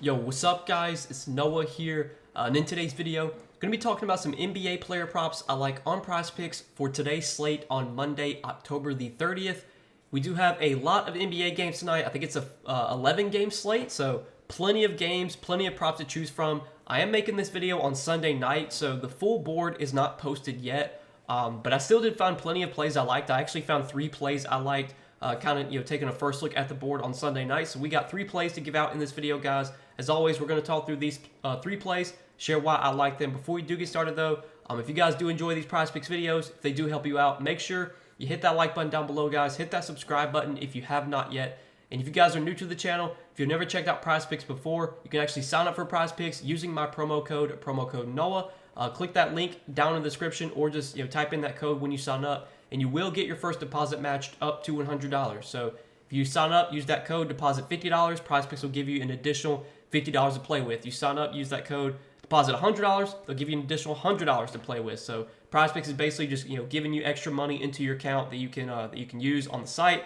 Yo, what's up guys? It's Noah here, and in today's video, I'm going to be talking about some NBA player props I like on Prizepicks for today's slate on Monday, October the 30th. We do have a lot of NBA games tonight. I think it's a 11 game slate, so plenty of games, plenty of props to choose from. I am making this video on Sunday night, so the full board is not posted yet, but I still did find plenty of plays I liked. I actually found 3 plays I liked. Taking a first look at the board on Sunday night. So we got 3 plays to give out in this video, guys. As always, we're going to talk through these 3 plays, share why I like them. Before we do get started, though, if you guys do enjoy these Prizepicks videos, if they do help you out, make sure you hit that like button down below, guys. Hit that subscribe button if you have not yet. And if you guys are new to the channel, if you've never checked out Prizepicks before, you can actually sign up for Prizepicks using my promo code NOAH. Click that link down in the description, or just type in that code when you sign up, and you will get your first deposit matched up to $100. So if you sign up, use that code, deposit $50, Prizepicks will give you an additional $50 to play with. You sign up, use that code, deposit $100, they'll give you an additional $100 to play with. So Prizepicks is basically just giving you extra money into your account that you can use on the site.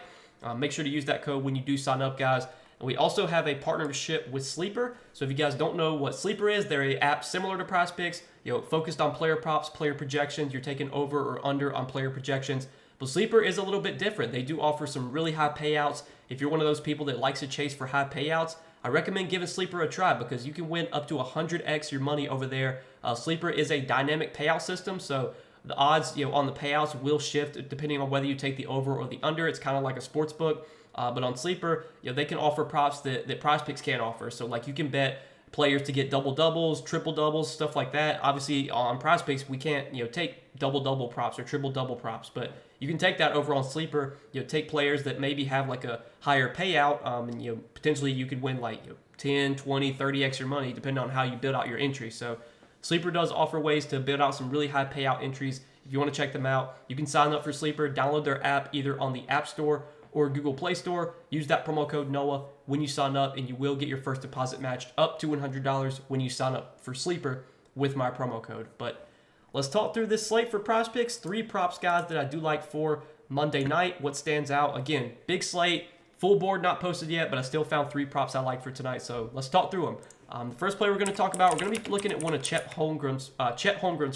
Make sure to use that code when you do sign up, guys. And we also have a partnership with Sleeper. So if you guys don't know what Sleeper is, they're an app similar to Prizepicks, focused on player props, player projections. You're taking over or under on player projections. But Sleeper is a little bit different. They do offer some really high payouts. If you're one of those people that likes to chase for high payouts, I recommend giving Sleeper a try because you can win up to 100x your money over there. Sleeper is a dynamic payout system, so the odds on the payouts will shift depending on whether you take the over or the under. It's kind of like a sports book. But on Sleeper, they can offer props that Prizepicks can't offer. So like you can bet players to get double doubles, triple doubles, stuff like that. Obviously on Prizepicks we can't take double double props or triple double props, but you can take that over on Sleeper. Take players that maybe have like a higher payout, and potentially you could win like 10, 20, 30x your money depending on how you build out your entry. So Sleeper does offer ways to build out some really high payout entries. If you want to check them out, you can sign up for Sleeper, download their app either on the App Store or Google Play Store. Use that promo code NOAH when you sign up, and you will get your first deposit matched up to $100 when you sign up for Sleeper with my promo code. But let's talk through this slate for Prizepicks. 3 props, guys, that I do like for Monday night. What stands out? Again, big slate, full board not posted yet, but I still found 3 props I like for tonight. So let's talk through them. The first play we're going to talk about, we're going to be looking at one of Chet Holmgren's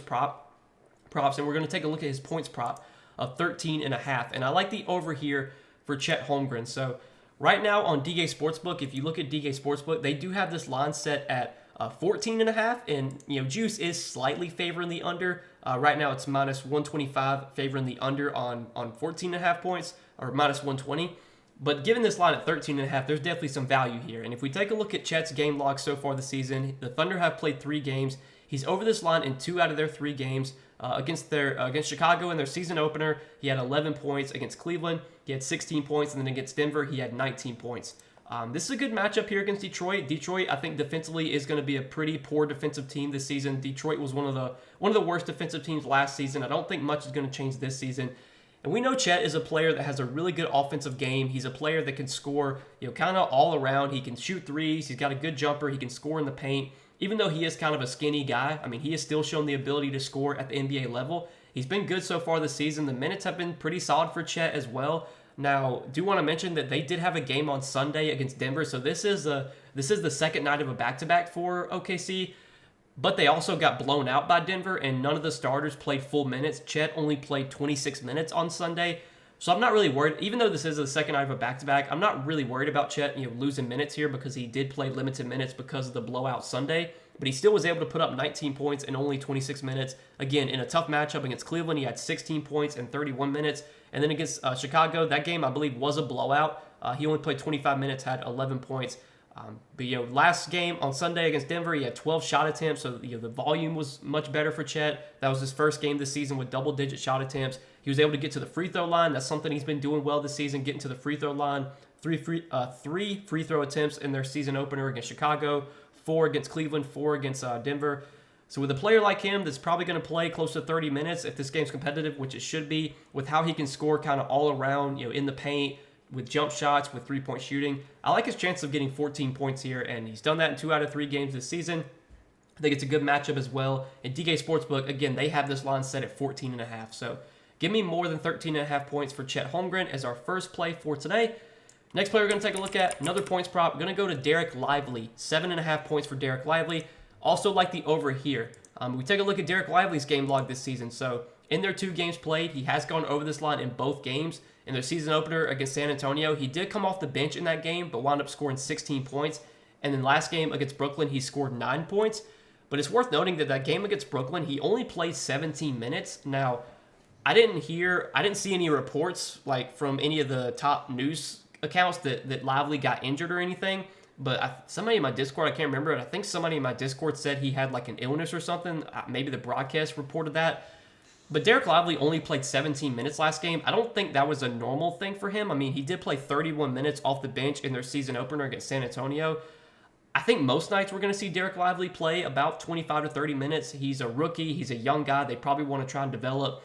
props, and we're going to take a look at his points prop of 13.5. And I like the over here for Chet Holmgren. So right now on DK Sportsbook, if you look at DK Sportsbook, they do have this line set at 14.5, and juice is slightly favoring the under. Right now it's minus 125 favoring the under on 14.5 points, or minus 120. But given this line at 13.5, there's definitely some value here. And if we take a look at Chet's game log so far this season, the Thunder have played 3 games. He's over this line in 2 out of their 3 games. Against Chicago in their season opener, he had 11 points. Against Cleveland, he had 16 points, and then against Denver, he had 19 points. This is a good matchup here against Detroit. Detroit, I think defensively is going to be a pretty poor defensive team this season. Detroit was one of the worst defensive teams last season. I don't think much is going to change this season. And we know Chet is a player that has a really good offensive game. He's a player that can score, kind of all around. He can shoot threes. He's got a good jumper. He can score in the paint. Even though he is kind of a skinny guy, he has still shown the ability to score at the NBA level. He's been good so far this season. The minutes have been pretty solid for Chet as well. Now, do want to mention that they did have a game on Sunday against Denver, so this is the second night of a back-to-back for OKC. But they also got blown out by Denver, and none of the starters played full minutes. Chet only played 26 minutes on Sunday. So I'm not really worried. Even though this is the second night of a back-to-back, I'm not really worried about Chet losing minutes here because he did play limited minutes because of the blowout Sunday. But he still was able to put up 19 points in only 26 minutes. Again, in a tough matchup against Cleveland, he had 16 points in 31 minutes. And then against Chicago, that game, I believe, was a blowout. He only played 25 minutes, had 11 points. But last game on Sunday against Denver, he had 12 shot attempts, so the volume was much better for Chet. That was his first game this season with double-digit shot attempts. He was able to get to the free throw line. That's something he's been doing well this season, getting to the free throw line. 3 free throw attempts in their season opener against Chicago, 4 against Cleveland, 4 against Denver. So with a player like him that's probably going to play close to 30 minutes if this game's competitive, which it should be, with how he can score kind of all around, in the paint, with jump shots, with three-point shooting, I like his chance of getting 14 points here, and he's done that in 2 out of 3 games this season. I think it's a good matchup as well. And DK Sportsbook, again, they have this line set at 14.5. So give me more than 13.5 points for Chet Holmgren as our first play for today. Next player we're going to take a look at, another points prop. Going to go to Derek Lively. 7.5 points for Derek Lively. Also like the over here. We take a look at Derek Lively's game log this season. So in their 2 games played, he has gone over this line in both games. In their season opener against San Antonio, he did come off the bench in that game, but wound up scoring 16 points. And then last game against Brooklyn, he scored 9 points. But it's worth noting that game against Brooklyn, he only played 17 minutes. Now, I didn't see any reports like from any of the top news accounts that Lively got injured or anything. But somebody in my Discord, I can't remember it. I think somebody in my Discord said he had like an illness or something. Maybe the broadcast reported that. But Derek Lively only played 17 minutes last game. I don't think that was a normal thing for him. I mean, he did play 31 minutes off the bench in their season opener against San Antonio. I think most nights we're going to see Derek Lively play about 25 to 30 minutes. He's a rookie. He's a young guy. They probably want to try and develop.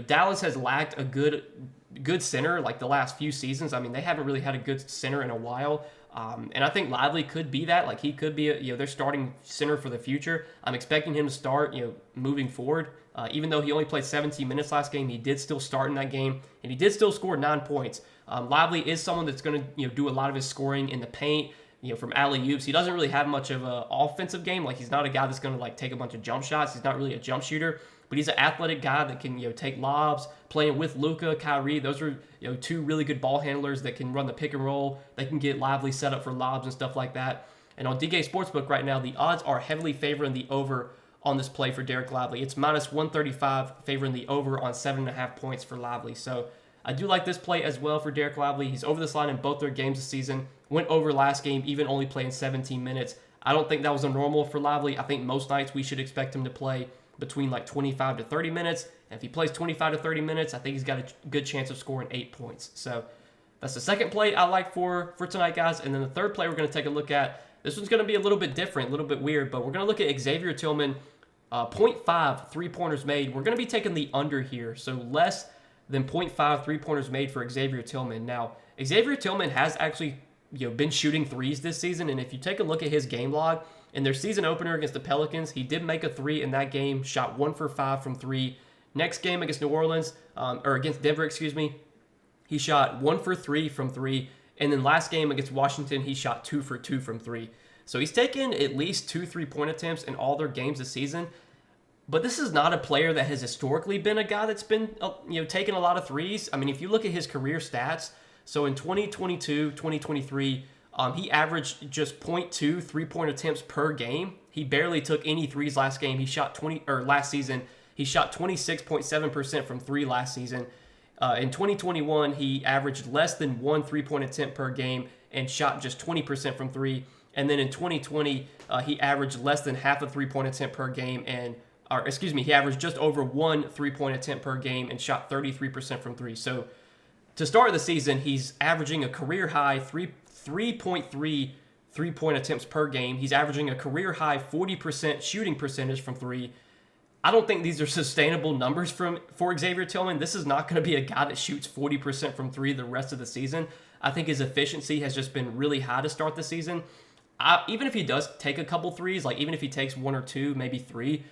Dallas has lacked a good center like the last few seasons. I mean, they haven't really had a good center in a while. And I think Lively could be that. Like, he could be their starting center for the future. I'm expecting him to start, moving forward. Even though he only played 17 minutes last game, he did still start in that game, and he did still score 9 points. Lively is someone that's going to do a lot of his scoring in the paint, from alley-oops. He doesn't really have much of an offensive game. Like, he's not a guy that's going to take a bunch of jump shots. He's not really a jump shooter, but he's an athletic guy that can take lobs. Playing with Luka, Kyrie, those are 2 really good ball handlers that can run the pick and roll. They can get Lively set up for lobs and stuff like that. And on DK Sportsbook right now, the odds are heavily favoring the over on this play for Derek Lively. It's minus 135 favoring the over on 7.5 points for Lively. So I do like this play as well for Derek Lively. He's over this line in both their games this season. Went over last game, even only playing 17 minutes. I don't think that was a normal for Lively. I think most nights we should expect him to play between 25 to 30 minutes. And if he plays 25 to 30 minutes, I think he's got a good chance of scoring 8 points. So that's the second play I like for tonight, guys. And then the third play we're going to take a look at. This one's going to be a little bit different, a little bit weird, but we're going to look at Xavier Tillman. 0.5 3-pointers made. We're going to be taking the under here, so less than 0.5 3-pointers made for Xavier Tillman. Now, Xavier Tillman has actually been shooting threes this season, and if you take a look at his game log, in their season opener against the Pelicans, he did make a 3 in that game, shot 1 for 5 from 3. Next game against New Orleans, or against Denver, he shot 1 for 3 from 3, and then last game against Washington, he shot 2 for 2 from 3. So he's taken at least 2 3-point attempts in all their games this season. But this is not a player that has historically been a guy that's been, taking a lot of threes. I mean, if you look at his career stats, so in 2022, 2023, he averaged just 0.2 3-point attempts per game. He barely took any threes last game. Last season, he shot 26.7% from 3 last season. In 2021, he averaged less than 1 3-point attempt per game and shot just 20% from 3. And then in 2020, he averaged less than half a 3-point attempt per game he averaged just over 1 3-point attempt per game and shot 33% from 3. So to start the season, he's averaging a career high 3.3 3-point attempts per game. He's averaging a career high 40% shooting percentage from 3. I don't think these are sustainable numbers for Xavier Tillman. This is not going to be a guy that shoots 40% from 3 the rest of the season. I think his efficiency has just been really high to start the season. Even if he does take a couple threes, like even if he takes 1 or 2, maybe 3,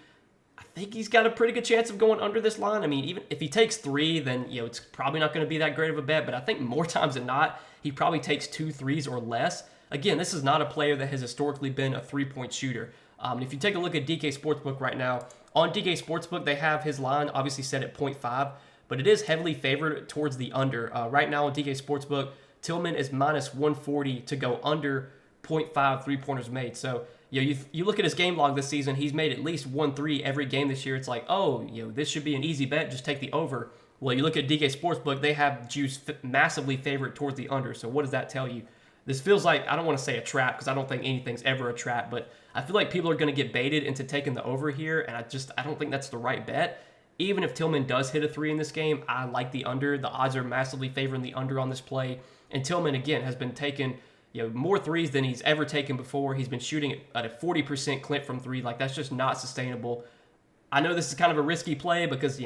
I think he's got a pretty good chance of going under this line. I mean, even if he takes 3, then it's probably not going to be that great of a bet. But I think more times than not, he probably takes 2 threes or less. Again, this is not a player that has historically been a 3-point shooter. If you take a look at DK Sportsbook right now, on DK Sportsbook, they have his line obviously set at 0.5, but it is heavily favored towards the under. Right now on DK Sportsbook, Tillman is minus 140 to go under 0.5 3-pointers made. So you look at his game log this season, he's made at least 1 3 every game this year. It's like, this should be an easy bet. Just take the over. Well, you look at DK Sportsbook, they have juice massively favored towards the under. So what does that tell you? This feels like, I don't want to say a trap because I don't think anything's ever a trap, but I feel like people are going to get baited into taking the over here, and I don't think that's the right bet. Even if Tillman does hit a 3 in this game, I like the under. The odds are massively favoring the under on this play. And Tillman, again, has been taking more threes than he's ever taken before. He's been shooting at a 40% clip from 3. Like, that's just not sustainable. I know this is kind of a risky play because,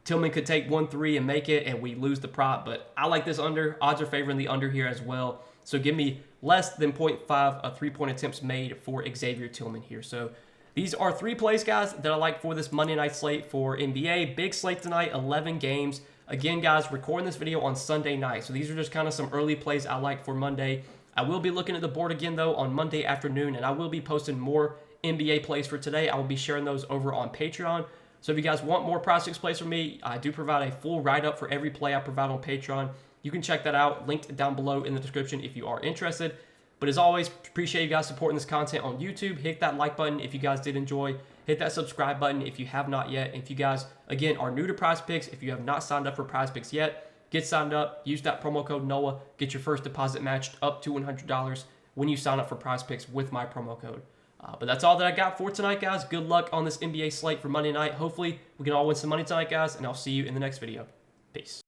Tillman could take 1 3 and make it, and we lose the prop. But I like this under. Odds are favoring the under here as well. So give me less than 0.5 3-point attempts made for Xavier Tillman here. So these are 3 plays, guys, that I like for this Monday night slate for NBA. Big slate tonight, 11 games. Again, guys, recording this video on Sunday night, so these are just kind of some early plays I like for Monday. I will be looking at the board again, though, on Monday afternoon, and I will be posting more NBA plays for today. I will be sharing those over on Patreon. So if you guys want more Prizepicks plays from me, I do provide a full write-up for every play I provide on Patreon. You can check that out, linked down below in the description if you are interested. But as always, appreciate you guys supporting this content on YouTube. Hit that like button if you guys did enjoy. Hit that subscribe button if you have not yet. And if you guys, again, are new to Prizepicks, if you have not signed up for Prizepicks yet, get signed up. Use that promo code NOAH. Get your first deposit matched up to $100 when you sign up for Prizepicks with my promo code. But that's all that I got for tonight, guys. Good luck on this NBA slate for Monday night. Hopefully, we can all win some money tonight, guys. And I'll see you in the next video. Peace.